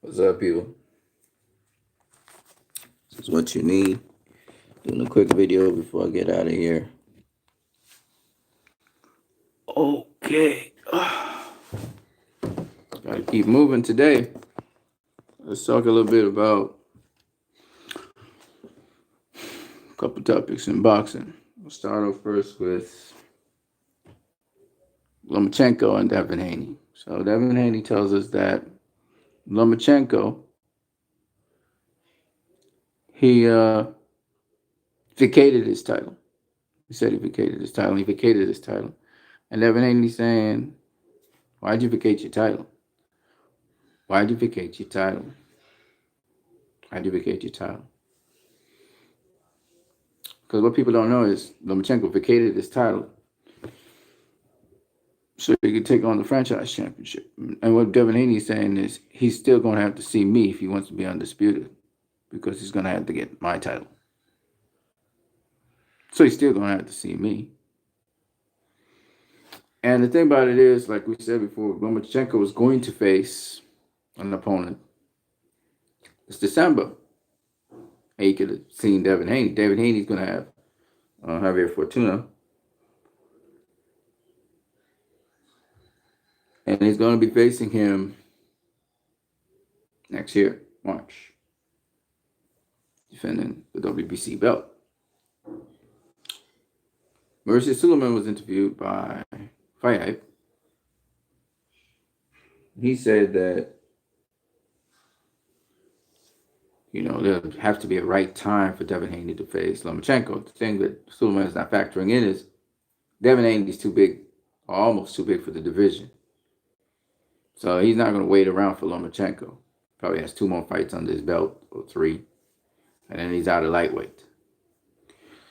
What's up, people? This is what you need. Doing a quick video before I get out of here. Okay. Gotta keep moving today. Let's talk a little bit about a couple topics in boxing. We'll start off first with Lomachenko and Devin Haney. So Devin Haney tells us that Lomachenko, he vacated his title. He said he vacated his title. He vacated his title. And Devin Haney saying, why'd you vacate your title? Why'd you vacate your title? Why'd you vacate your title? Because what people don't know is Lomachenko vacated his title so he could take on the franchise championship. And what Devin Haney is saying is he's still going to have to see me if he wants to be undisputed, because he's going to have to get my title. So he's still going to have to see me. And the thing about it is, like we said before, Lomachenko was going to face an opponent this December. And you could have seen Devin Haney. Devin Haney's going to have Javier Fortuna. And he's going to be facing him next year, March, defending the WBC belt. Mauricio Suleiman was interviewed by Fight Hype. He said that, there'll have to be a right time for Devin Haney to face Lomachenko. The thing that Suleiman is not factoring in is Devin Haney's too big, or almost too big for the division. So he's not going to wait around for Lomachenko. Probably has 2 more fights under his belt, or 3. And then he's out of lightweight.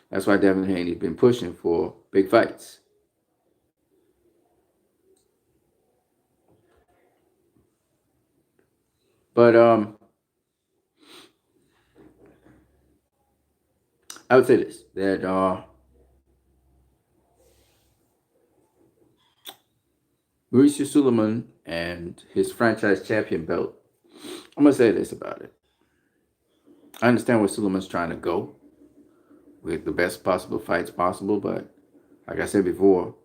That's why Devin Haney's been pushing for big fights. But I would say this, that Mauricio Suleiman and his franchise champion belt, I'm going to say this about it. I understand where Suleiman's trying to go with the best possible fights possible, but like I said before,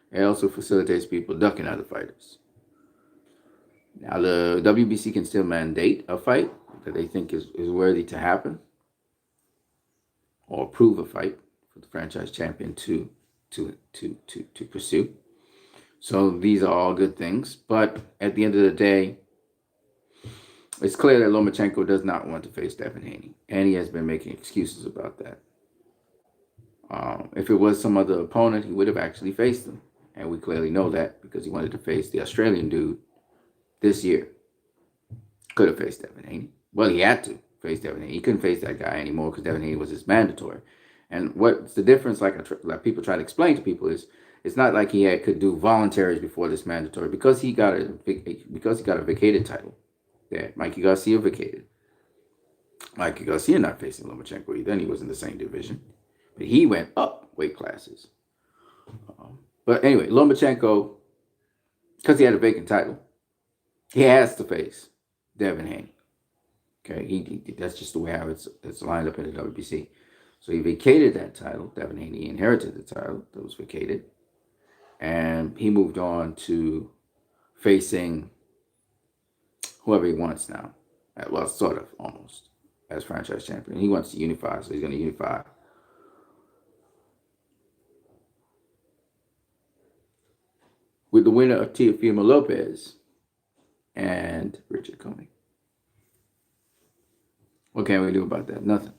it also facilitates people ducking other fighters. Now, the WBC can still mandate a fight that they think is worthy to happen, or approve a fight for the franchise champion to pursue. So these are all good things. But at the end of the day, it's clear that Lomachenko does not want to face Devin Haney. And he has been making excuses about that. If it was some other opponent, he would have actually faced him. And we clearly know that because he wanted to face the Australian dude this year. Could have faced Devin Haney. Well, he had to face Devin Haney. He couldn't face that guy anymore because Devin Haney was his mandatory. And what's the difference, like people try to explain to people, is it's not like he could do voluntaries before this mandatory, because he got a vacated title that Mikey Garcia vacated. Mikey Garcia not facing Lomachenko either, and he was in the same division, but he went up weight classes. But anyway, Lomachenko, because he had a vacant title, he has to face Devin Haney. Okay, that's just the way how it's lined up in the WBC. So he vacated that title. Devin Haney inherited the title that was vacated. And he moved on to facing whoever he wants now. Well, sort of, almost, as franchise champion. He wants to unify, so he's going to unify with the winner of Teofimo Lopez and Richard Coney. What can we do about that? Nothing.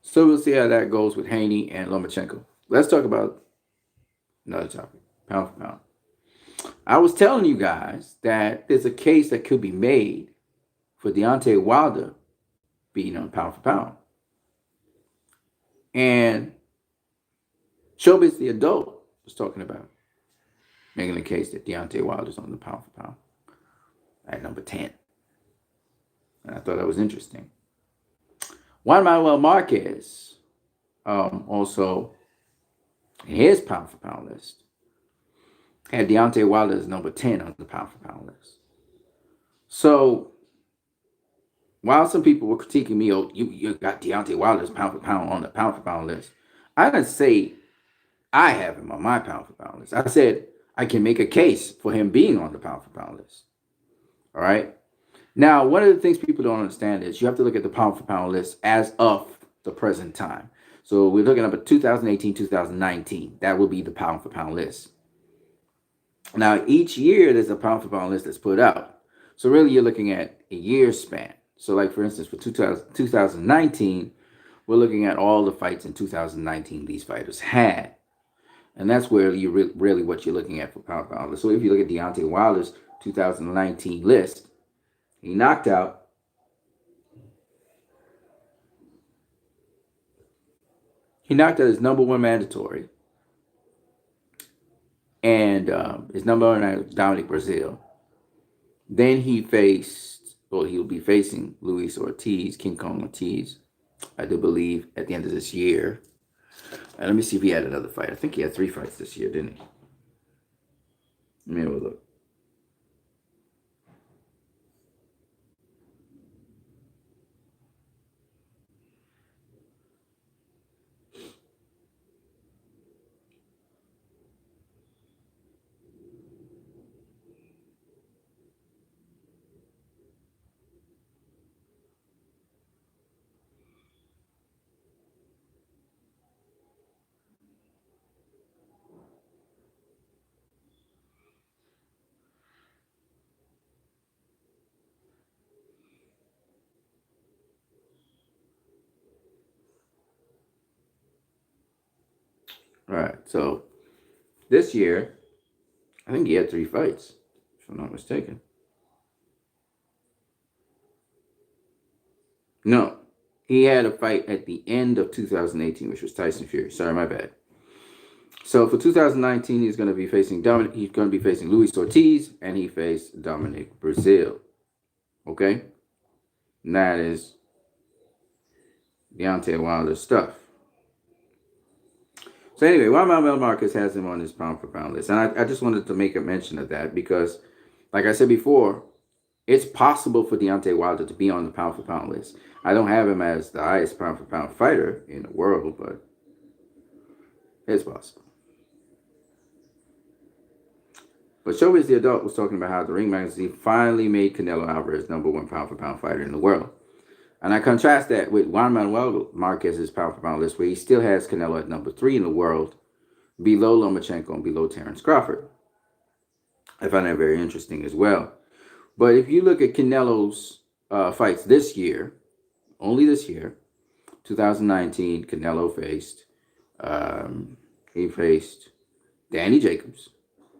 So we'll see how that goes with Haney and Lomachenko. Let's talk about another topic, pound for pound. I was telling you guys that there's a case that could be made for Deontay Wilder being on pound for pound. And Showbiz the Adult was talking about making the case that Deontay Wilder's on the pound for pound at number 10. And I thought that was interesting. Juan Manuel Marquez also, in his pound for pound list, had Deontay Wilder as number 10 on the pound for pound list. So while some people were critiquing me, oh, you got Deontay Wilder's pound for pound on the pound for pound list, I didn't say I have him on my pound for pound list. I said I can make a case for him being on the pound for pound list. All right. Now, one of the things people don't understand is you have to look at the pound for pound list as of the present time. So we're looking up at 2018, 2019. That will be the pound for pound list. Now, each year there's a pound for pound list that's put out. So really you're looking at a year span. So like for instance, for 2019, we're looking at all the fights in 2019 these fighters had. And that's where you really what you're looking at for pound for pound. So if you look at Deontay Wilder's 2019 list, he knocked out his number one mandatory and his number one Dominic Brazil. Then he faced, well, he'll be facing Luis Ortiz, King Kong Ortiz, I do believe, at the end of this year. Let me see if he had another fight. I think he had 3 fights this year, didn't he? Let me have a look. All right, so this year, I think he had 3 fights, if I'm not mistaken. No, he had a fight at the end of 2018, which was Tyson Fury. Sorry, my bad. So for 2019, he's going to be facing Luis Ortiz, and he faced Dominic Brazil. Okay, and that is Deontay Wilder's stuff. So anyway, Juan Marquez has him on his pound for pound list, and I just wanted to make a mention of that because, like I said before, it's possible for Deontay Wilder to be on the pound for pound list. I don't have him as the highest pound for pound fighter in the world, but it's possible. But Showbiz the Adult was talking about how the Ring Magazine finally made Canelo Alvarez number 1 pound for pound fighter in the world. And I contrast that with Juan Manuel Marquez's pound for pound list, where he still has Canelo at number 3 in the world, below Lomachenko and below Terence Crawford. I find that very interesting as well. But if you look at Canelo's fights this year, only this year, 2019, Canelo faced, he faced Danny Jacobs,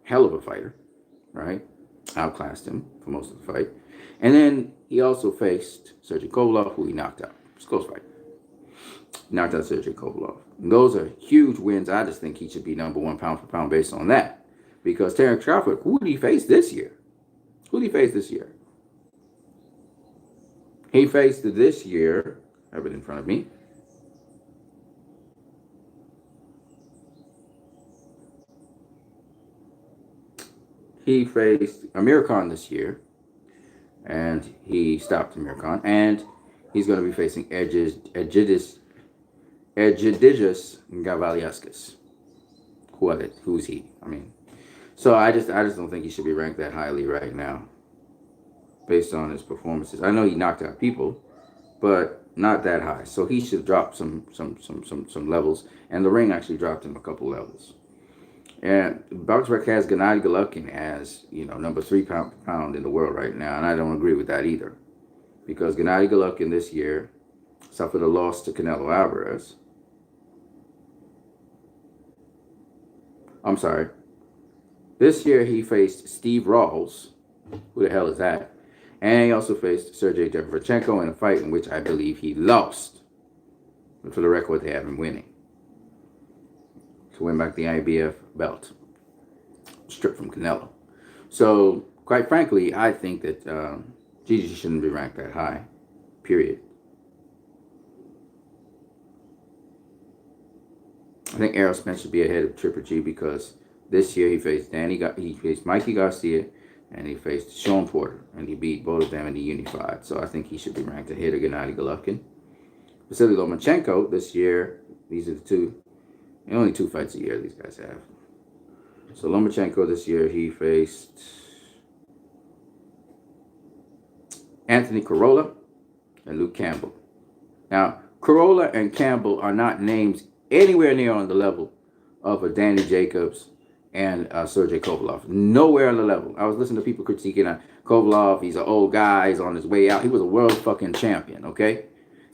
hell of a fighter, right? Outclassed him for most of the fight. And then he also faced Sergey Kovalev, who he knocked out. It's a close fight. Knocked out Sergey Kovalev. And those are huge wins. I just think he should be number 1 pound for pound based on that. Because Terence Crawford, who did he face this year? Who did he face this year? He faced this year, I have it in front of me. He faced Amir Khan this year, and he stopped Amir Khan, and he's going to be facing Egidijus Gavaliauskas. Who's he? I mean, so I just don't think he should be ranked that highly right now, based on his performances. I know he knocked out people, but not that high. So he should drop some levels, and the Ring actually dropped him a couple levels. And Boxrec has Gennady Golovkin as, number 3 pound in the world right now, and I don't agree with that either, because Gennady Golovkin this year suffered a loss to Canelo Alvarez. I'm sorry. This year he faced Steve Rawls. Who the hell is that? And he also faced Sergey Derevchenko in a fight in which I believe he lost. But for the record, they have him winning to win back the IBF belt, stripped from Canelo. So, quite frankly, I think that Gigi shouldn't be ranked that high, period. I think Errol Spence should be ahead of Triple G because this year he faced Mikey Garcia, and he faced Sean Porter, and he beat both of them in the unified. So I think he should be ranked ahead of Gennady Golovkin. Vasily Lomachenko this year, these are the two, only 2 fights a year these guys have. So Lomachenko this year, he faced Anthony Corolla and Luke Campbell. Now, Corolla and Campbell are not names anywhere near on the level of a Danny Jacobs and Sergey Kovalev. Nowhere on the level. I was listening to people critiquing Kovalev. He's an old guy. He's on his way out. He was a world fucking champion, okay?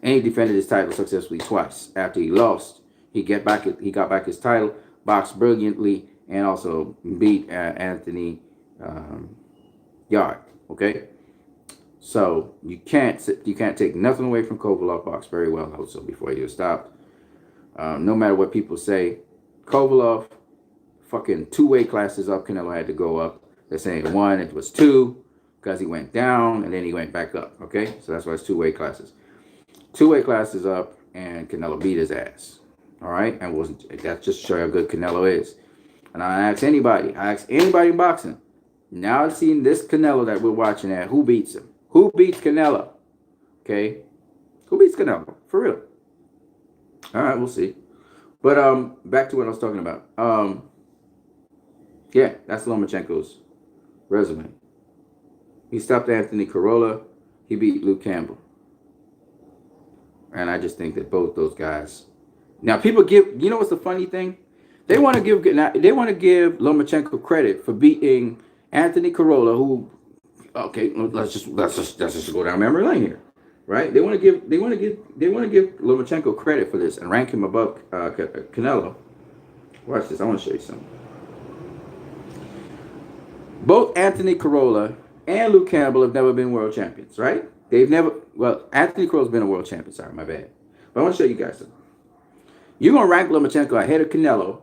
And he defended his title successfully twice. After he lost, he got back his title, boxed brilliantly, and also beat Anthony Yard, okay? So you can't take nothing away from Kovalev. Boxed very well also before he was stopped. No matter what people say, Kovalev, fucking 2 weight classes up. Canelo had to go up. They're saying 1, it was 2 because he went down and then he went back up. Okay, so that's why it's 2 weight classes. 2 weight classes up, and Canelo beat his ass. All right, and that's just to show you how good Canelo is. And I ask anybody in boxing, now seeing this Canelo that we're watching at, who beats him? Who beats Canelo? Okay, who beats Canelo for real? All right, we'll see. But back to what I was talking about. Yeah, that's Lomachenko's resume. He stopped Anthony Corolla. He beat Luke Campbell. And I just think that both those guys. Now, people give. You know what's the funny thing? They want to give Lomachenko credit for beating Anthony Corolla, who. Okay, let's just go down memory lane here, right? They want to give Lomachenko credit for this and rank him above Canelo. Watch this. I want to show you something. Both Anthony Corolla and Luke Campbell have never been world champions, right? They've never. Well, Anthony Corolla's been a world champion. Sorry, my bad. But I want to show you guys something. You're gonna rank Lomachenko ahead of Canelo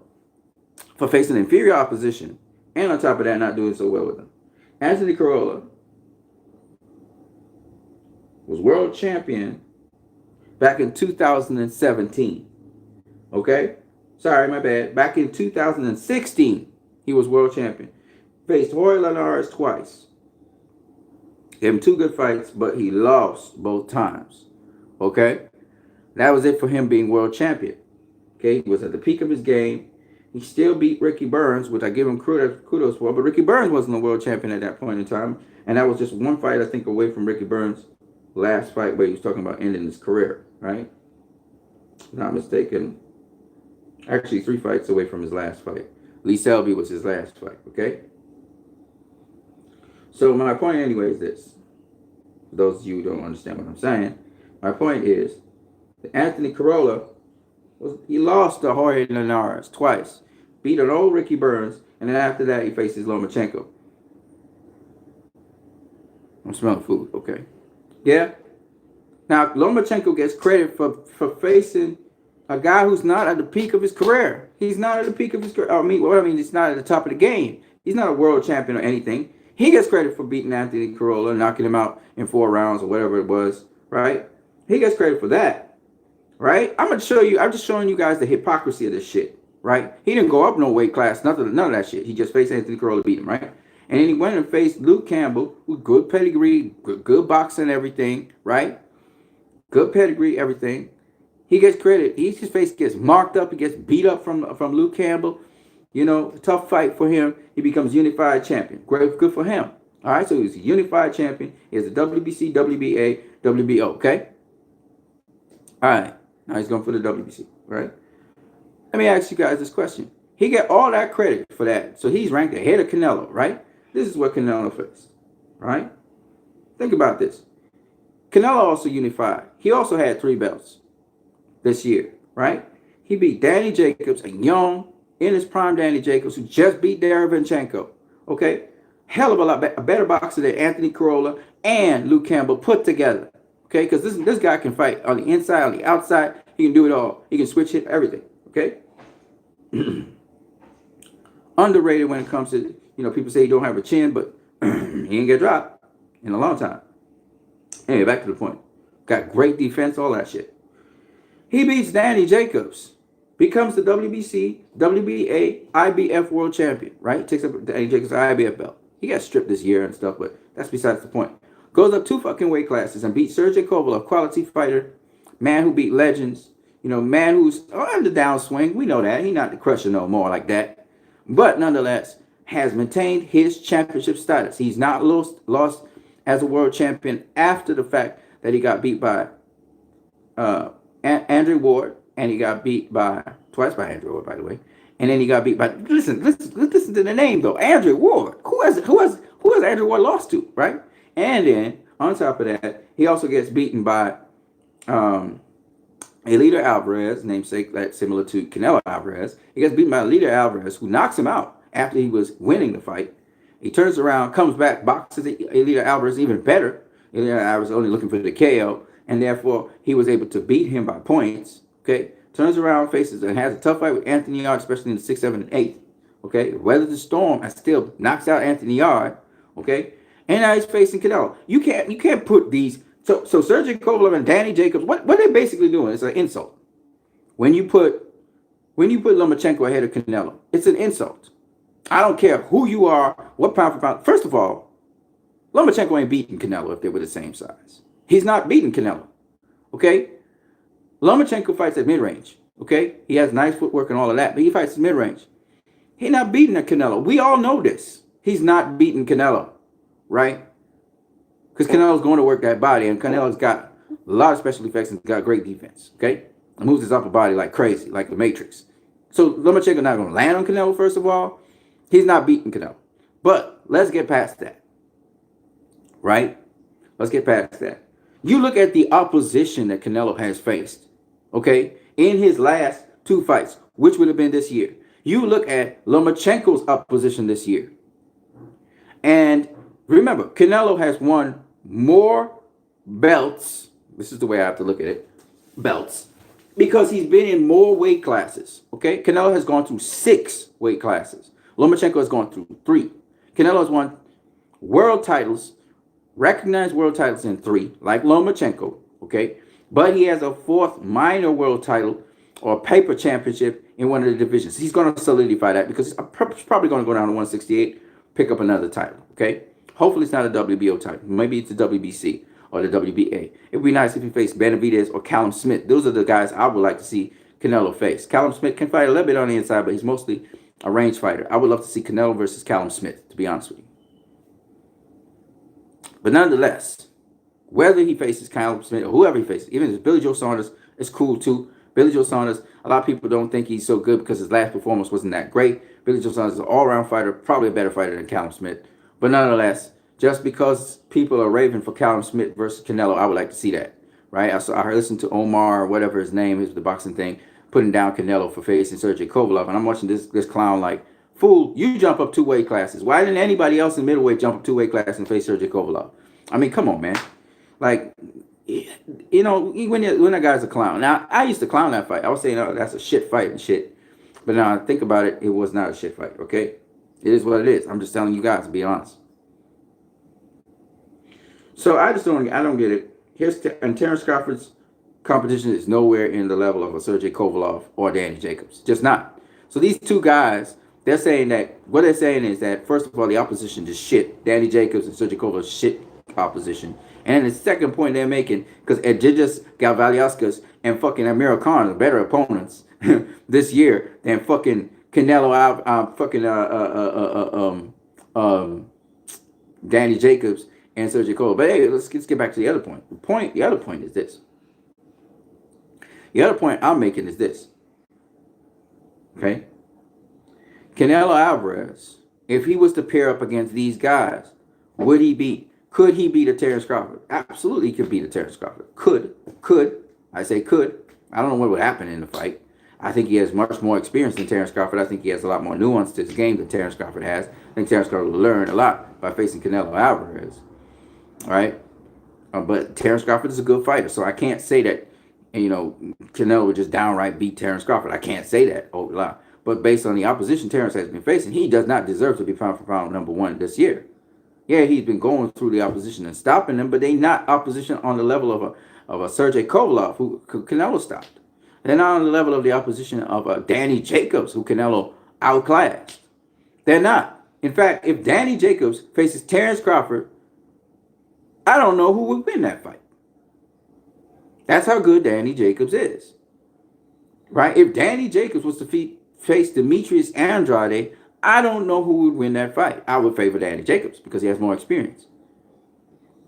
for facing inferior opposition, and on top of that, not doing so well with them. Anthony Corolla was world champion back in 2017. Okay? Sorry, my bad. Back in 2016, he was world champion. Faced Jorge Linares twice. Gave him 2 good fights, but he lost both times. Okay? That was it for him being world champion. Okay? He was at the peak of his game. He still beat Ricky Burns, which I give him kudos for, but Ricky Burns wasn't a world champion at that point in time. And that was just 1 fight, I think, away from Ricky Burns' last fight where he was talking about ending his career, right? Not mistaken. Actually, 3 fights away from his last fight. Lee Selby was his last fight, okay? So my point anyway is this. For those of you who don't understand what I'm saying, my point is that Anthony Corolla, he lost to Jorge Linares twice, beat an old Ricky Burns, and then after that he faces Lomachenko. I'm smelling food, okay? Yeah? Now, Lomachenko gets credit for facing a guy who's not at the peak of his career. He's not at the peak of his career. He's not at the top of the game. He's not a world champion or anything. He gets credit for beating Anthony Corolla, knocking him out in 4 rounds or whatever it was, right? He gets credit for that, right? I'm just showing you guys the hypocrisy of this shit, right? He didn't go up no weight class, none of that shit. He just faced Anthony Corolla, beat him, right? And then he went and faced Luke Campbell, with good pedigree, good boxing, everything, right? Good pedigree, everything. He gets credit. His face gets marked up. He gets beat up from Luke Campbell. You know, tough fight for him. He becomes unified champion. Great, good for him. All right, so he's a unified champion. He has a WBC, WBA, WBO, okay? All right, now he's going for the WBC, right? Let me ask you guys this question. He got all that credit for that. So he's ranked ahead of Canelo, right? This is what Canelo faced, right? Think about this. Canelo also unified. He also had 3 belts this year, right? He beat Danny Jacobs, a young, in his prime Danny Jacobs, who just beat Derevyanchenko, okay? Hell of a better boxer than Anthony Corolla and Luke Campbell put together, okay? Because this guy can fight on the inside, on the outside. He can do it all. He can switch hit, everything, okay? Underrated when it comes to, people say he don't have a chin, but he ain't get dropped in a long time. Anyway, back to the point. Got great defense, all that shit. He beats Danny Jacobs, becomes the WBC, WBA, IBF world champion, right? Takes up Danny Jacobs' IBF belt. He got stripped this year and stuff, but that's besides the point. Goes up 2 fucking weight classes and beat Sergey Kovalev, quality fighter, man who beat legends. You know, man who's on the downswing. We know that. He's not the crusher no more like that. But nonetheless, has maintained his championship status. He's not lost as a world champion after the fact that he got beat by Andrew Ward, and he got beat by twice by Andrew Ward, by the way. And then he got beat by listen to the name though, Andrew Ward. Who has Andrew Ward lost to, right? And then on top of that, he also gets beaten by Elita Alvarez, namesake that's similar to Canelo Alvarez. He gets beaten by Elita Alvarez, who knocks him out after he was winning the fight. He turns around, comes back, boxes Elita Alvarez even better. Elita Alvarez only looking for the KO, and therefore he was able to beat him by points. Okay, turns around, faces and has a tough fight with Anthony Yard, especially in the 6th, 7th, and 8th. Okay, weathers the storm and still knocks out Anthony Yard. Okay, and now he's facing Canelo. You can't put these. So Sergey Kovalev and Danny Jacobs, what they're basically doing is an insult. When you put Lomachenko ahead of Canelo, it's an insult. I don't care who you are, what pound for pound. First of all, Lomachenko ain't beating Canelo if they were the same size. He's not beating Canelo. Okay? Lomachenko fights at mid-range. Okay? He has nice footwork and all of that, but he fights at mid-range. He's not beating Canelo. We all know this. He's not beating Canelo. Right? Because Canelo's going to work that body, and Canelo's got a lot of special effects and got great defense. Okay? He moves his upper body like crazy, like the Matrix. So Lomachenko not going to land on Canelo, first of all. He's not beating Canelo. But let's get past that. Right? Let's get past that. You look at the opposition that Canelo has faced, okay, in his last 2 fights, which would have been this year. You look at Lomachenko's opposition this year. And remember, Canelo has won more belts. This is the way I have to look at it. Belts. Because he's been in more weight classes. Okay? Canelo has gone through 6 weight classes. Lomachenko has gone through 3. Canelo has won world titles, recognized world titles in 3, like Lomachenko. Okay? But he has a 4th minor world title or paper championship in one of the divisions. He's going to solidify that because he's probably going to go down to 168, pick up another title. Okay? Hopefully it's not a WBO title. Maybe it's a WBC or the WBA. It would be nice if he faced Benavidez or Callum Smith. Those are the guys I would like to see Canelo face. Callum Smith can fight a little bit on the inside, but he's mostly a range fighter. I would love to see Canelo versus Callum Smith, to be honest with you. But nonetheless, whether he faces Callum Smith or whoever he faces, even if it's Billy Joe Saunders, it's cool too. Billy Joe Saunders, a lot of people don't think he's so good because his last performance wasn't that great. Billy Joe Saunders is an all-around fighter, probably a better fighter than Callum Smith. But nonetheless, just because people are raving for Callum Smith versus Canelo, I would like to see that, right? I listened to Omar, or whatever his name is, the boxing thing, putting down Canelo for facing Sergey Kovalev, and I'm watching this clown like, fool, you jump up 2 weight classes. Why didn't anybody else in middleweight jump up 2 weight classes and face Sergey Kovalev? I mean, come on, man. Like, you know, when that guy's a clown. Now, I used to clown that fight. I was saying, oh, that's a shit fight and shit. But now I think about it, it was not a shit fight, okay? It is what it is. I'm just telling you guys, to be honest. So I don't get it. And Terence Crawford's competition is nowhere in the level of a Sergey Kovalev or Danny Jacobs. Just not. So these 2 guys, they're saying that, what they're saying is that, first of all, the opposition is shit. Danny Jacobs and Sergey Kovalev shit opposition. And the second point they're making, because Edgigas Gavaliauskas and fucking Amir Khan are better opponents this year than fucking Canelo, Danny Jacobs and Sergey Kovalev. But hey, let's get back to the other point. The other point is this. The other point I'm making is this. Okay? Canelo Alvarez, if he was to pair up against these guys, could he beat a Terence Crawford? Absolutely, he could beat a Terence Crawford. Could. I say could. I don't know what would happen in the fight. I think he has much more experience than Terence Crawford. I think he has a lot more nuance to his game than Terence Crawford has. I think Terence Crawford will learn a lot by facing Canelo Alvarez. All right? But Terence Crawford is a good fighter, so I can't say that, you know, Canelo would just downright beat Terence Crawford. I can't say that over a lot. But based on the opposition Terence has been facing, he does not deserve to be pound for pound #1 this year. Yeah, he's been going through the opposition and stopping them, but they not opposition on the level of a Sergey Kovalev, who Canelo stopped. They're not on the level of the opposition of Danny Jacobs, who Canelo outclassed. They're not. In fact, if Danny Jacobs faces Terrence Crawford, I don't know who would win that fight. That's how good Danny Jacobs is. Right? If Danny Jacobs was to face Demetrius Andrade, I don't know who would win that fight. I would favor Danny Jacobs because he has more experience.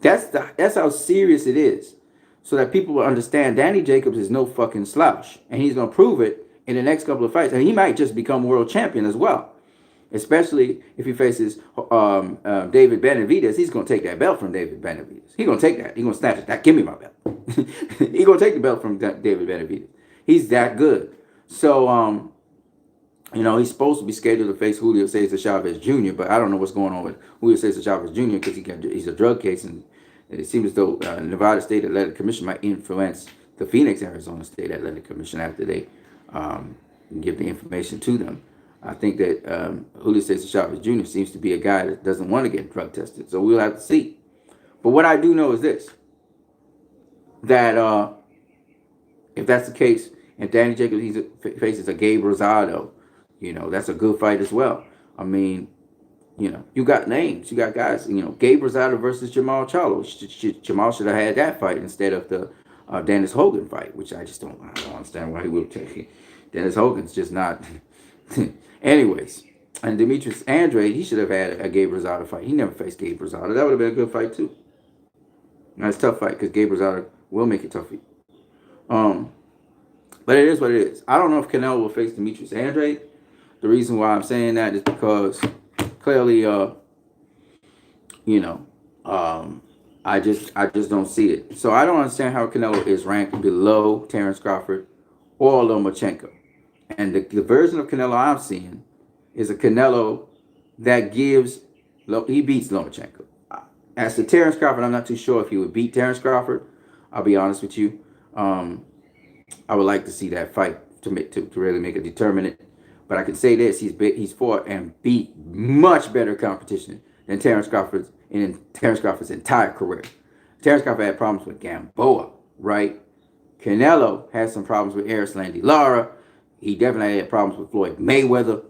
That's how serious it is. So that people will understand Danny Jacobs is no fucking slouch. And he's going to prove it in the next couple of fights. And he might just become world champion as well. Especially if he faces David Benavidez. He's going to take that belt from David Benavidez. He's going to take that. He's going to snatch it. Give me my belt. He's going to take the belt from David Benavidez. He's that good. So, he's supposed to be scheduled to face Julio Cesar Chavez Jr., but I don't know what's going on with Julio Cesar Chavez Jr. because he's a drug case, and it seems as though Nevada State Athletic Commission might influence the Phoenix, Arizona State Athletic Commission after they give the information to them. I think that Julio Cesar Chavez Jr. seems to be a guy that doesn't want to get drug tested, so we'll have to see. But what I do know is this, that if that's the case, and Danny Jacobs faces a Gabe Rosado, that's a good fight as well. I mean, you got names. You got guys, Gabe Rosado versus Jamal Charlo. Jamal should have had that fight instead of the Dennis Hogan fight, which I don't understand why he would take it. Dennis Hogan's just not... Anyways, and Demetrius Andrade, he should have had a Gabe Rosado fight. He never faced Gabe Rosado. That would have been a good fight, too. That's a tough fight because Gabe Rosado will make it tough for you. But it is what it is. I don't know if Canelo will face Demetrius Andrade. The reason why I'm saying that is because clearly, I just don't see it. So I don't understand how Canelo is ranked below Terrence Crawford or Lomachenko. And the version of Canelo I'm seeing is a Canelo that he beats Lomachenko. As to Terrence Crawford, I'm not too sure if he would beat Terrence Crawford. I'll be honest with you. I would like to see that fight to really make a determinant. But I can say this: he's fought and beat much better competition than Terrence Crawford in Terrence Crawford's entire career. Terrence Crawford had problems with Gamboa, right? Canelo had some problems with Erislandy Lara. He definitely had problems with Floyd Mayweather.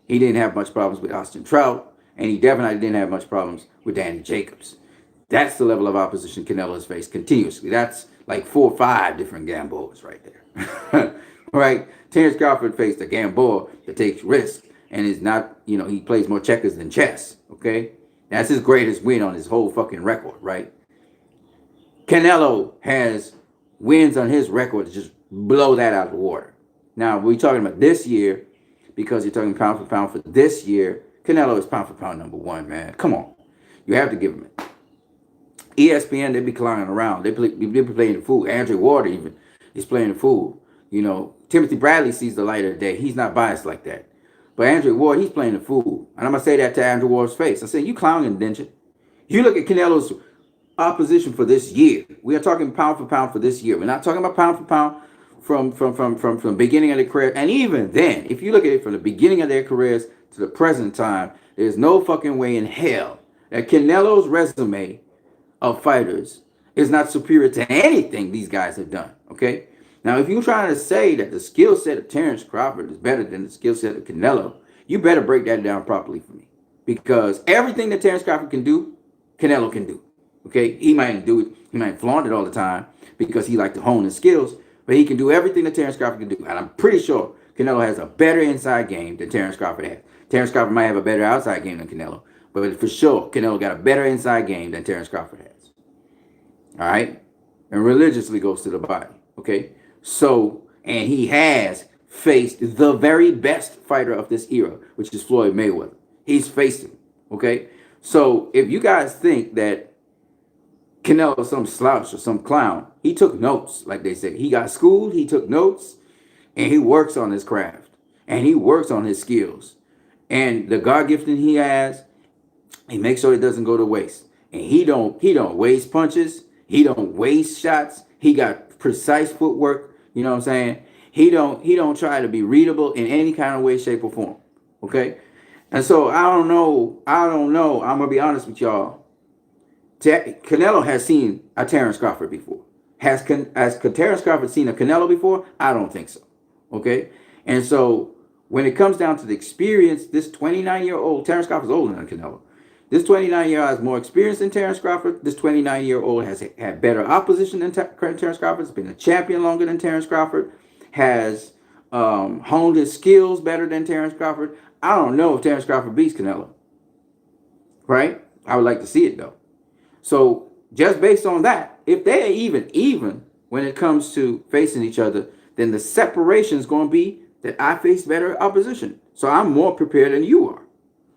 He didn't have much problems with Austin Trout. And he definitely didn't have much problems with Danny Jacobs. That's the level of opposition Canelo has faced continuously. That's like 4 or 5 different Gamboas right there. Right? Terrence Crawford faced a Gamboa that takes risks and is not, he plays more checkers than chess. Okay? That's his greatest win on his whole fucking record, right? Canelo has wins on his record to just blow that out of the water. Now, we're talking about this year because you're talking pound for pound for this year. Canelo is pound for pound number 1, man. Come on. You have to give him it. ESPN, they be clowning around. They be playing the fool. Andre Ward even is playing the fool. Timothy Bradley sees the light of the day. He's not biased like that. But Andre Ward, he's playing the fool. And I'm going to say that to Andre Ward's face. I say, you clowning, didn't you? You look at Canelo's opposition for this year. We are talking pound for pound for this year. We're not talking about pound for pound from the beginning of their career. And even then, if you look at it from the beginning of their careers to the present time, there's no fucking way in hell that Canelo's resume of fighters is not superior to anything these guys have done. Okay? Now, if you're trying to say that the skill set of Terrence Crawford is better than the skill set of Canelo, you better break that down properly for me. Because everything that Terrence Crawford can do, Canelo can do. Okay? He might do it. He might flaunt it all the time because he likes to hone his skills. But he can do everything that Terrence Crawford can do. And I'm pretty sure Canelo has a better inside game than Terrence Crawford has. Terrence Crawford might have a better outside game than Canelo. But for sure, Canelo got a better inside game than Terrence Crawford has. All right? And religiously goes to the body. Okay? So, and he has faced the very best fighter of this era, which is Floyd Mayweather. He's faced him. Okay? So, if you guys think that Canelo is some slouch or some clown, he took notes, like they say. He got schooled, he took notes, and he works on his craft. And he works on his skills. And the God gifting he has, he makes sure it doesn't go to waste. And he don't waste punches. He don't waste shots. He got precise footwork. You know what I'm saying? He don't try to be readable in any kind of way, shape, or form. Okay? And so I don't know. I'm gonna be honest with y'all. Canelo has seen a Terrence Crawford before. Has Terrence Crawford seen a Canelo before? I don't think so. Okay? And so when it comes down to the experience, this 29-year-old, Terence Crawford is older than Canelo. This 29-year-old has more experience than Terence Crawford. This 29-year-old has had better opposition than Terence Crawford. Has been a champion longer than Terence Crawford. Has honed his skills better than Terence Crawford. I don't know if Terence Crawford beats Canelo. Right? I would like to see it though. So just based on that, if they're even when it comes to facing each other, then the separation is going to be that I face better opposition. So I'm more prepared than you are.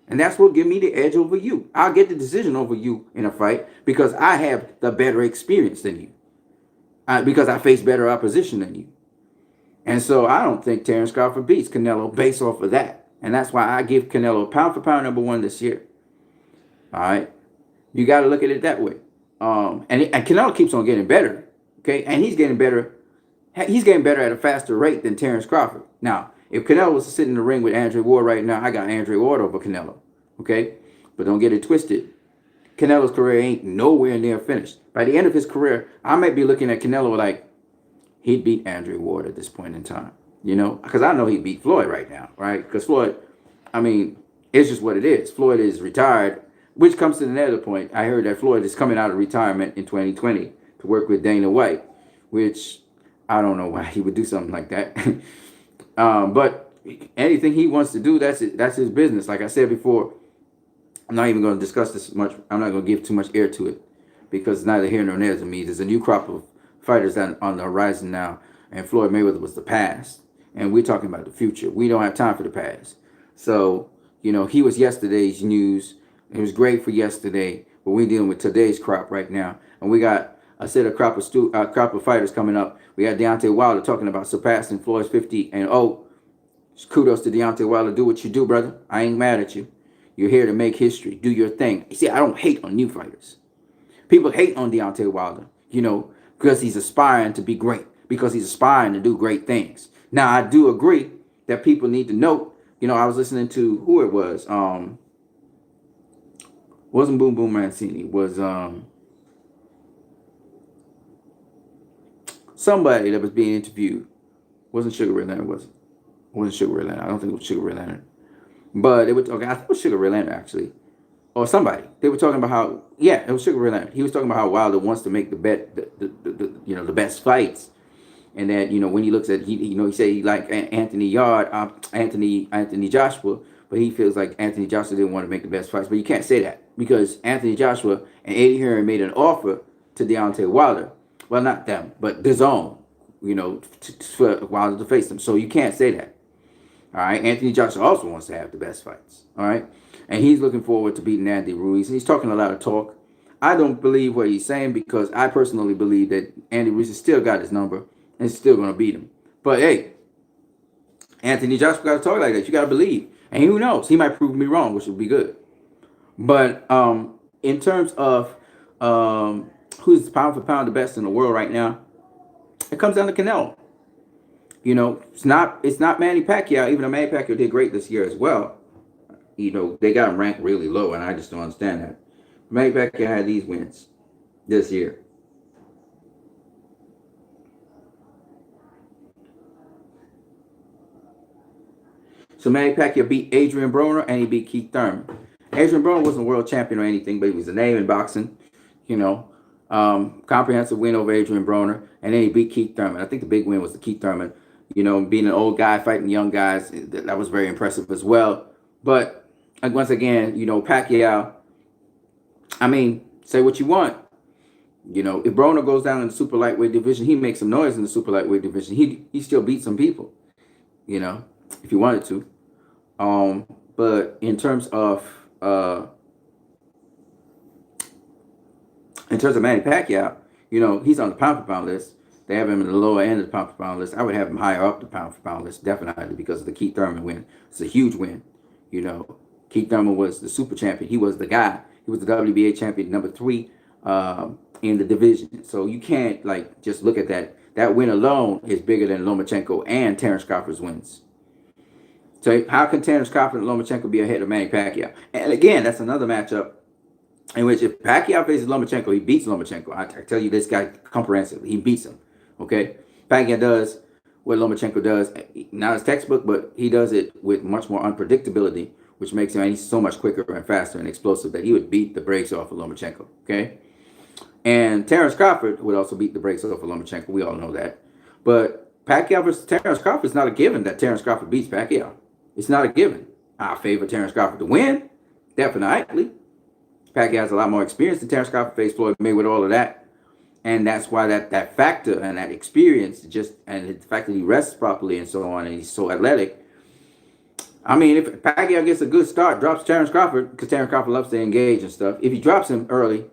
And that's what give me the edge over you. I'll get the decision over you in a fight because I have the better experience than you. Because I face better opposition than you. And so I don't think Terence Crawford beats Canelo based off of that. And that's why I give Canelo pound for pound #1 this year. All right. You got to look at it that way. And Canelo keeps on getting better. Okay. And he's getting better. He's getting better at a faster rate than Terence Crawford. Now, if Canelo was to sit in the ring with Andre Ward right now, I got Andre Ward over Canelo. Okay? But don't get it twisted. Canelo's career ain't nowhere near finished. By the end of his career, I might be looking at Canelo like he'd beat Andre Ward at this point in time. You know? Because I know he'd beat Floyd right now. Right? Because Floyd, I mean, it's just what it is. Floyd is retired, which comes to another point. I heard that Floyd is coming out of retirement in 2020 to work with Dana White, which I don't know why he would do something like that. But anything he wants to do, that's it. That's his business. Like I said before, I'm not even going to discuss this much. I'm not going to give too much air to it because it's neither here nor there to me. There's a new crop of fighters on the horizon now, and Floyd Mayweather was the past, and we're talking about the future. We don't have time for the past. So, you know, he was yesterday's news. It was great for yesterday, but we're dealing with today's crop right now, and we got a set of crop of fighters coming up. We got Deontay Wilder talking about surpassing Floyd's 50. And kudos to Deontay Wilder. Do what you do, brother. I ain't mad at you. You're here to make history. Do your thing. You see, I don't hate on new fighters. People hate on Deontay Wilder, you know, because he's aspiring to be great, because he's aspiring to do great things. Now, I do agree that people need to note, you know, I was listening to who it was. Wasn't Boom Boom Mancini. It was somebody that was being interviewed. Wasn't Sugar Ray Leonard, was it? Wasn't Sugar Ray Leonard. I don't think it was Sugar Ray Leonard. But they were talking, I think it was Sugar Ray Leonard actually. Or somebody. They were talking about how, yeah, it was Sugar Ray Leonard. He was talking about how Wilder wants to make the best fights. And that, you know, when he looks at, he said he liked Anthony Joshua, but he feels like Anthony Joshua didn't want to make the best fights. But you can't say that because Anthony Joshua and Eddie Hearn made an offer to Deontay Wilder. Well, not them, but DAZN, you know, for Wilder to face them. So you can't say that. All right. Anthony Joshua also wants to have the best fights. All right. And he's looking forward to beating Andy Ruiz. And he's talking a lot of talk. I don't believe what he's saying because I personally believe that Andy Ruiz has still got his number and still going to beat him. But hey, Anthony Joshua got to talk like that. You got to believe. And who knows? He might prove me wrong, which would be good. But in terms of who's pound for pound the best in the world right now, it comes down to Canelo. You know, it's not Manny Pacquiao, even though Manny Pacquiao did great this year as well. You know, they got him ranked really low, and I just don't understand that. Manny Pacquiao had these wins this year. So Manny Pacquiao beat Adrian Broner, and he beat Keith Thurman. Adrian Broner wasn't a world champion or anything, but he was a name in boxing. You know, comprehensive win over Adrian Broner, and then he beat Keith Thurman. I think the big win was the Keith Thurman. You know, being an old guy fighting young guys, that was very impressive as well. But once again, you know, Pacquiao, I mean, say what you want. You know, if Broner goes down in the super lightweight division, he makes some noise in the super lightweight division. He still beats some people, you know, if he wanted to. But in terms of Manny Pacquiao, you know, he's on the pound for pound list. They have him in the lower end of the pound for pound list. I would have him higher up the pound for pound list, definitely, because of the Keith Thurman win. It's a huge win. You know, Keith Thurman was the super champion. He was the guy. He was the WBA champion, number 3 in the division. So you can't, like, just look at that. That win alone is bigger than Lomachenko and Terence Crawford's wins. So how can Terence Crawford and Lomachenko be ahead of Manny Pacquiao? And again, that's another matchup in which if Pacquiao faces Lomachenko, he beats Lomachenko. I tell you, this guy comprehensively, he beats him. Okay, Pacquiao does what Lomachenko does. Not his textbook, but he does it with much more unpredictability, which makes him, and he's so much quicker and faster and explosive that he would beat the brakes off of Lomachenko. Okay. And Terrence Crawford would also beat the brakes off of Lomachenko. We all know that. But Pacquiao versus Terrence Crawford is not a given that Terrence Crawford beats Pacquiao. It's not a given. I favor Terrence Crawford to win, definitely. Pacquiao has a lot more experience than Terrence Crawford, faced Floyd Mayweather, all of that. And that's why that factor and that experience, just and the fact that he rests properly and so on, and he's so athletic. I mean, if Pacquiao gets a good start, drops Terrence Crawford, because Terrence Crawford loves to engage and stuff. If he drops him early,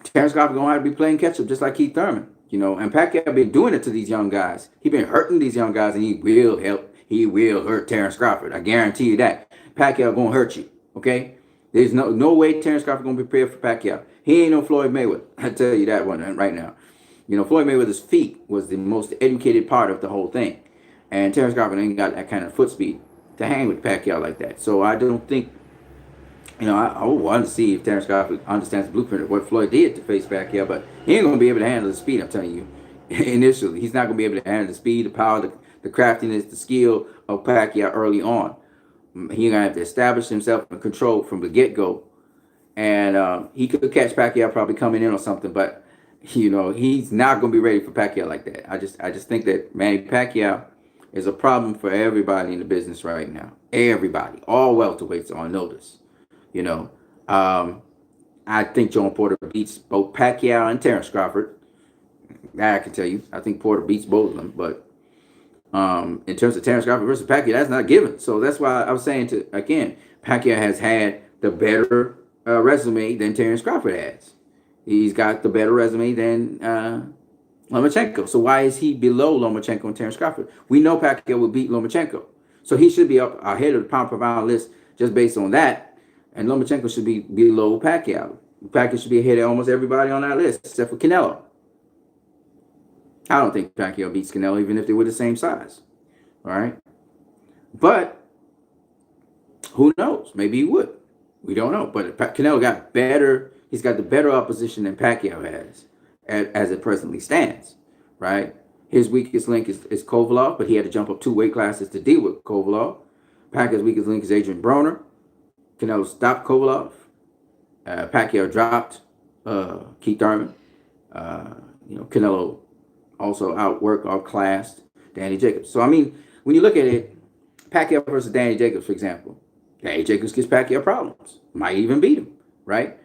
Terrence Crawford gonna have to be playing catch up, just like Keith Thurman, And Pacquiao been doing it to these young guys. He been hurting these young guys, and he will help. He will hurt Terrence Crawford. I guarantee you that. Pacquiao gonna hurt you. Okay. There's no way Terrence Crawford gonna be prepared for Pacquiao. He ain't no Floyd Mayweather. I tell you that one right now. Floyd Mayweather's feet was the most educated part of the whole thing, and Terrence Crawford ain't got that kind of foot speed to hang with Pacquiao like that. So I don't think. I want to see if Terrence Crawford understands the blueprint of what Floyd did to face Pacquiao, but he ain't gonna be able to handle the speed. I'm telling you, initially, he's not gonna be able to handle the speed, the power, the craftiness, the skill of Pacquiao early on. He's gonna have to establish himself and control from the get-go, and he could catch Pacquiao probably coming in or something, but he's not gonna be ready for Pacquiao like that. I just think that Manny Pacquiao is a problem for everybody in the business right now. Everybody, all welterweights are on notice. I think Joan Porter beats both Pacquiao and Terrence Crawford. That I can tell you. I think Porter beats both of them, but in terms of Terrence Crawford versus Pacquiao, that's not given. So that's why I was saying Pacquiao has had the better resume than Terrence Crawford has. He's got the better resume than Lomachenko. So why is he below Lomachenko and Terrence Crawford? We know Pacquiao will beat Lomachenko. So he should be up ahead of the pound per pound list just based on that. And Lomachenko should be below Pacquiao. Pacquiao should be ahead of almost everybody on that list, except for Canelo. I don't think Pacquiao beats Canelo, even if they were the same size. All right? But who knows? Maybe he would. We don't know. But Canelo got better. He's got the better opposition than Pacquiao has, as it presently stands. Right? His weakest link is Kovalev, but he had to jump up 2 weight classes to deal with Kovalev. Pacquiao's weakest link is Adrian Broner. Canelo stopped Kovalev. Pacquiao dropped Keith Thurman. Canelo also outclassed Danny Jacobs. So, when you look at it, Pacquiao versus Danny Jacobs, for example, Danny Jacobs gives Pacquiao problems. Might even beat him, right?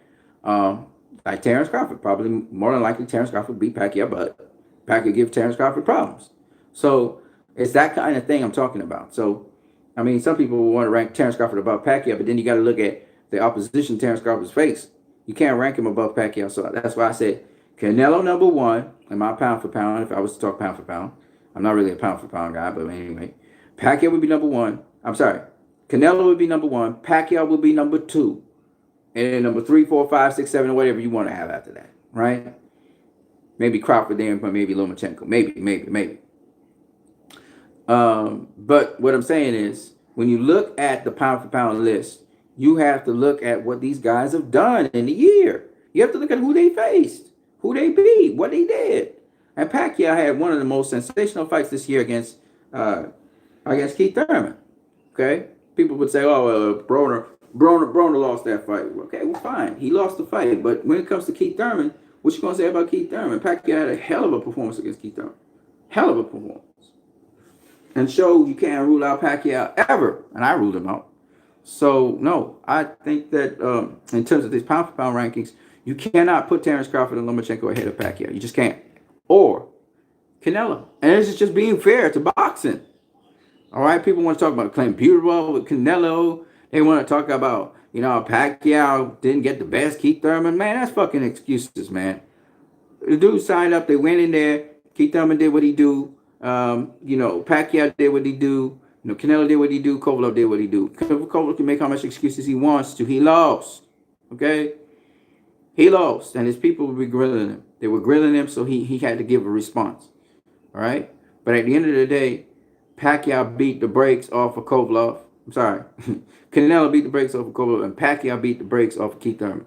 Like Terrence Crawford. Probably more than likely Terrence Crawford beat Pacquiao, but Pacquiao gives Terrence Crawford problems. So, it's that kind of thing I'm talking about. So, some people want to rank Terrence Crawford above Pacquiao, but then you got to look at the opposition Terrence Crawford's faced. You can't rank him above Pacquiao. So that's why I said Canelo number 1 in my pound for pound. If I was to talk pound for pound, I'm not really a pound for pound guy, but anyway, Pacquiao would be number 1. I'm sorry, Canelo would be number 1. Pacquiao would be number 2, and then number 3, 4, 5, 6, 7, or whatever you want to have after that, right? Maybe Crawford then, but maybe Lomachenko, maybe. But what I'm saying is, when you look at the pound for pound list, you have to look at what these guys have done in the year. You have to look at who they faced, who they beat, what they did. And Pacquiao had one of the most sensational fights this year against Keith Thurman. Okay, people would say, "Oh, Broner lost that fight." Okay, well, fine, he lost the fight. But when it comes to Keith Thurman, what you gonna say about Keith Thurman? Pacquiao had a hell of a performance against Keith Thurman, hell of a performance. And show you can't rule out Pacquiao ever. And I ruled him out. So, no, I think that in terms of these pound for pound rankings, you cannot put Terrence Crawford and Lomachenko ahead of Pacquiao. You just can't. Or Canelo. And this is just being fair to boxing. All right? People want to talk about Clint Beautiful with Canelo. They want to talk about, Pacquiao didn't get the best. Keith Thurman. Man, that's fucking excuses, man. The dude signed up. They went in there. Keith Thurman did what he do. Pacquiao did what he do. Canelo did what he do. Kovalev did what he do. Kovalev can make how much excuses he wants to. He lost. Okay? He lost. And his people would be grilling him. They were grilling him, so he had to give a response. All right? But at the end of the day, Pacquiao beat the brakes off of Kovalev. I'm sorry. Canelo beat the brakes off of Kovalev, and Pacquiao beat the brakes off of Keith Thurman.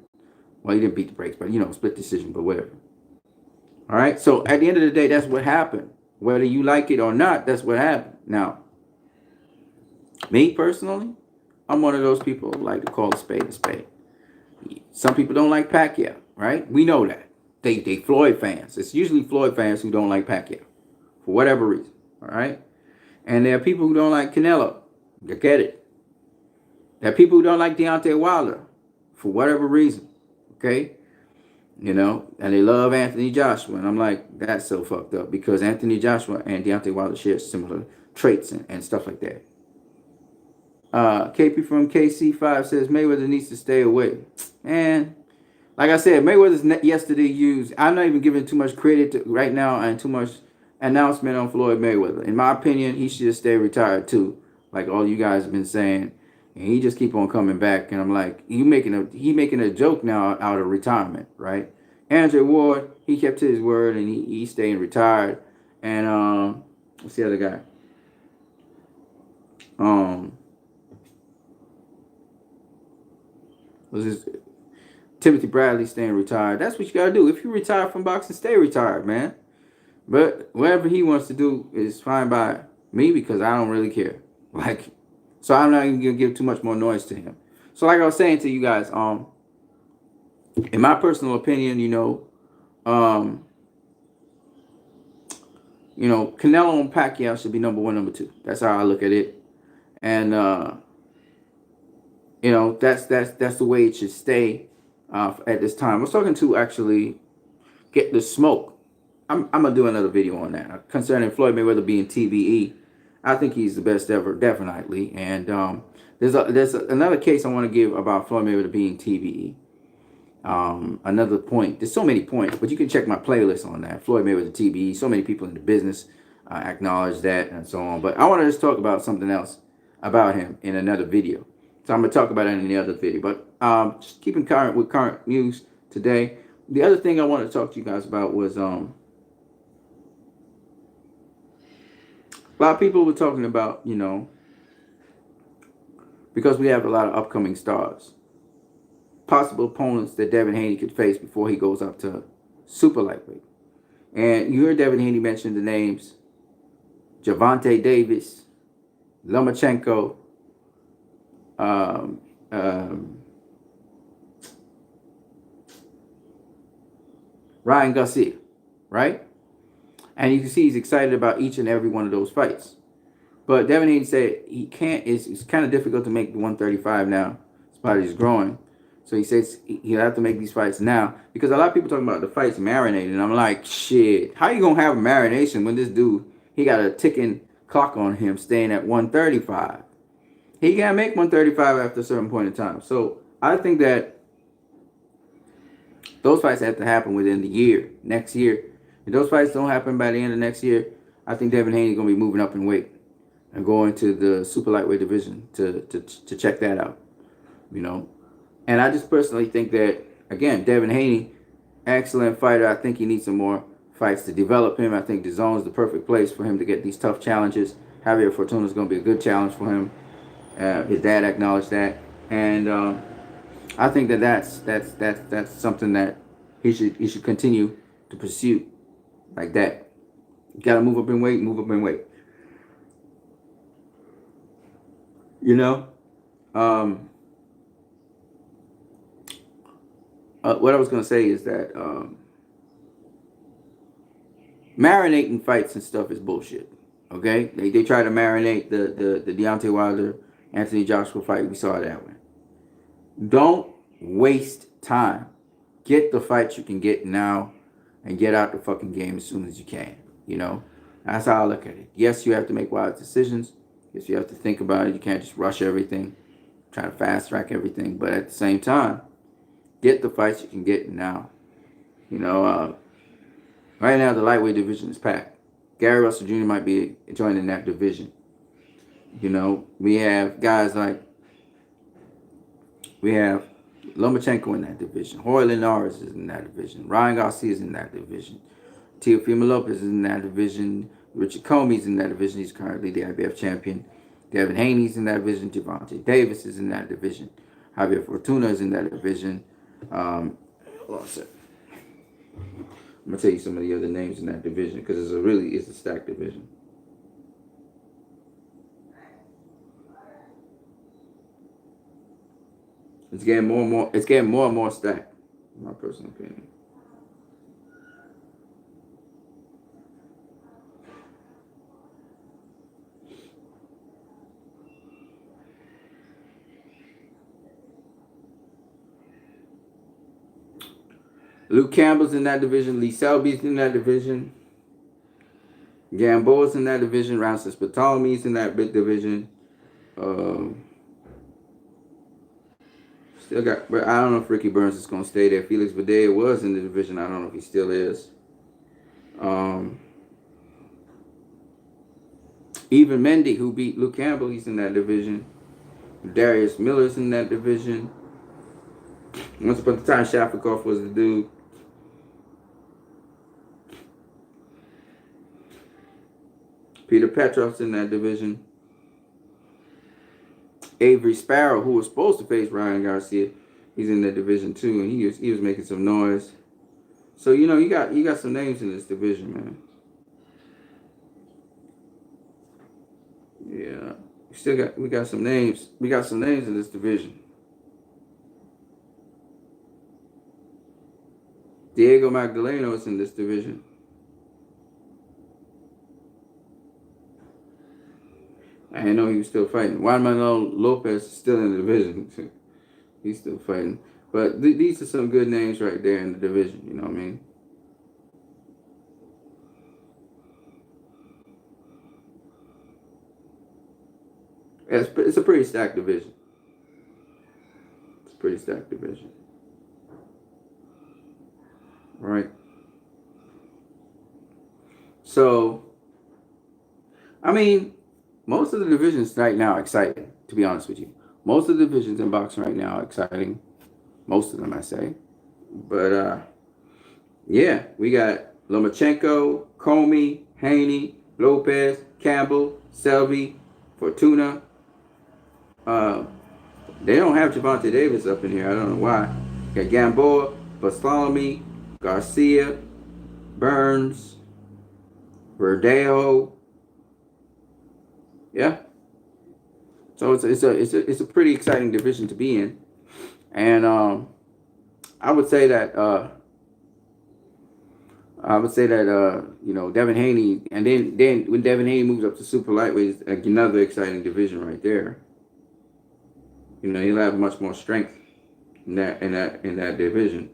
Well, he didn't beat the brakes, but, split decision, but whatever. All right? So at the end of the day, that's what happened. Whether you like it or not, that's what happened. Now, me personally, I'm one of those people who like to call a spade a spade. Some people don't like Pacquiao, right? We know that. They Floyd fans. It's usually Floyd fans who don't like Pacquiao for whatever reason, all right? And there are people who don't like Canelo. I get it. There are people who don't like Deontay Wilder for whatever reason, okay? You know, and they love Anthony Joshua. And I'm like, that's so fucked up because Anthony Joshua and Deontay Wilder share similar traits and stuff like that. KP from KC5 says Mayweather needs to stay away. And like I said, Mayweather's yesterday used. I'm not even giving too much credit to right now and too much announcement on Floyd Mayweather. In my opinion, he should stay retired too, like all you guys have been saying. And he just keep on coming back. And I'm like, he making a joke now out of retirement, right? Andre Ward, he kept to his word and he's staying retired. And what's the other guy? Was this Timothy Bradley staying retired? That's what you gotta do. If you retire from boxing, stay retired, man. But whatever he wants to do is fine by me because I don't really care. Like, so I'm not even gonna give too much more noise to him. So like I was saying to you guys, in my personal opinion, Canelo and Pacquiao should be number 1, number 2. That's how I look at it. And that's the way it should stay at this time. I was talking to actually Get the Smoke. I'm gonna do another video on that concerning Floyd Mayweather being TBE. I think he's the best ever, definitely. And there's another case I want to give about Floyd Mayweather being TBE. Another point. There's so many points, but you can check my playlist on that. Floyd Mayweather TBE. So many people in the business acknowledge that and so on. But I want to just talk about something else about him in another video. So I'm gonna talk about it in the other video. But just keeping current with current news today. The other thing I wanted to talk to you guys about was a lot of people were talking about, because we have a lot of upcoming stars, possible opponents that Devin Haney could face before he goes up to super lightweight. And you heard Devin Haney mention the names Gervonta Davis, Lomachenko, Ryan Garcia, right? And you can see he's excited about each and every one of those fights. But Devin Haney said he can't. It's kind of difficult to make the 135 now. His body's growing. So he says he'll have to make these fights now. Because a lot of people talking about the fights marinating. And I'm like, shit, how you going to have a marination when this dude, he got a ticking clock on him staying at 135? He can't make 135 after a certain point in time. So I think that those fights have to happen within the year, next year. If those fights don't happen by the end of next year, I think Devin Haney is going to be moving up in weight and going to the super lightweight division to check that out, And I just personally think that, again, Devin Haney, excellent fighter. I think he needs some more fights to develop him. I think the zone is the perfect place for him to get these tough challenges. Javier Fortuna is going to be a good challenge for him. His dad acknowledged that. And I think that's something that he should continue to pursue. Like that. You gotta move up in weight, move up in weight. What I was gonna say is that marinating fights and stuff is bullshit. Okay? They try to marinate the Deontay Wilder, Anthony Joshua fight. We saw that one. Don't waste time. Get the fights you can get now and get out the fucking game as soon as you can. That's how I look at it. Yes, you have to make wise decisions. Yes, you have to think about it. You can't just rush everything, try to fast track everything. But at the same time, get the fights you can get now. Right now the lightweight division is packed. Gary Russell Jr. might be joining that division. We have guys like Lomachenko in that division. Royland Norris is in that division. Ryan Garcia is in that division. Teofimo Lopez is in that division. Richard Comey is in that division. He's currently the IBF champion. Devin Haney is in that division. Gervonta Davis is in that division. Javier Fortuna is in that division. I'm gonna tell you some of the other names in that division because it's a stacked division. It's getting more and more. It's getting more and more stacked. In my personal opinion. Luke Campbell's in that division. Lee Selby's in that division. Gamboa's in that division. Ramses Ptolemy's in that big division. Still got, but I don't know if Ricky Burns is going to stay there. Felix Badea was in the division. I don't know if he still is. Even Mendy, who beat Luke Campbell, he's in that division. Darius Miller's in that division. Once upon a time, Shafikov was the dude. Peter Petrov's in that division. Avery Sparrow, who was supposed to face Ryan Garcia, he's in that division too, and he was making some noise. So you got some names in this division, man. Yeah, we got some names. We got some names in this division. Diego Magdaleno is in this division. I didn't know he was still fighting. Juan Manuel Lopez is still in the division. He's still fighting. But these are some good names right there in the division. You know what I mean? It's a pretty stacked division. It's a pretty stacked division. Right? So, I mean, most of the divisions right now are exciting, to be honest with you. Most of the divisions in boxing right now are exciting. Most of them, I say. But, yeah, we got Lomachenko, Comey, Haney, Lopez, Campbell, Selby, Fortuna. They don't have Javante Davis up in here. I don't know why. Got Gamboa, Bartholomew, Garcia, Burns, Verdejo. Yeah. So it's a pretty exciting division to be in, and I would say that Devin Haney, and then when Devin Haney moves up to super lightweight, it's another exciting division right there. You know, he'll have much more strength in that division.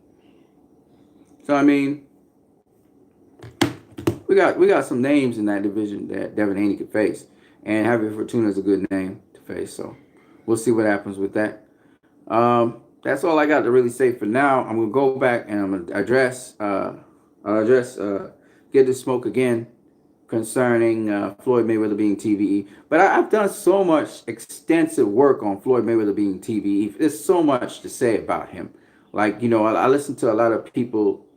So I mean, we got some names in that division that Devin Haney could face. And Javier Fortuna is a good name to face, so we'll see what happens with that. That's all I got to really say for now. I'm gonna go back and I'm gonna address Get the Smoke again concerning Floyd Mayweather being TBE. But I've done so much extensive work on Floyd Mayweather being TBE. There's so much to say about him. Like, you know, I listen to a lot of people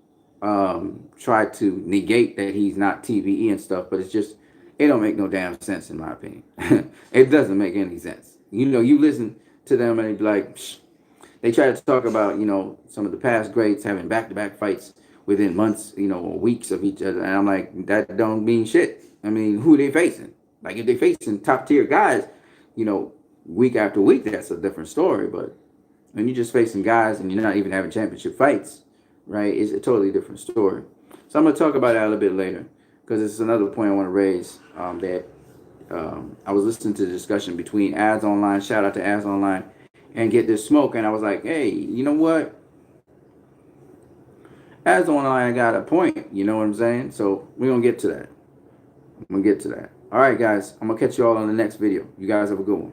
try to negate that he's not TBE and stuff, but it don't make no damn sense in my opinion. It doesn't make any sense. You know, you listen to them and they be like, psh. They try to talk about, you know, some of the past greats having back-to-back fights within months, you know, or weeks of each other. And I'm like, that don't mean shit. I mean, who they facing? Like, if they facing top-tier guys, you know, week after week, that's a different story. But when you're just facing guys and you're not even having championship fights, right, it's a totally different story. So I'm going to talk about that a little bit later, because it's another point I want to raise that I was listening to the discussion between Ads Online, shout out to Ads Online, and Get This Smoke, and I was like, hey, you know what? Ads Online got a point, you know what I'm saying? So we're going to get to that. I'm going to get to that. All right, guys, I'm going to catch you all on the next video. You guys have a good one.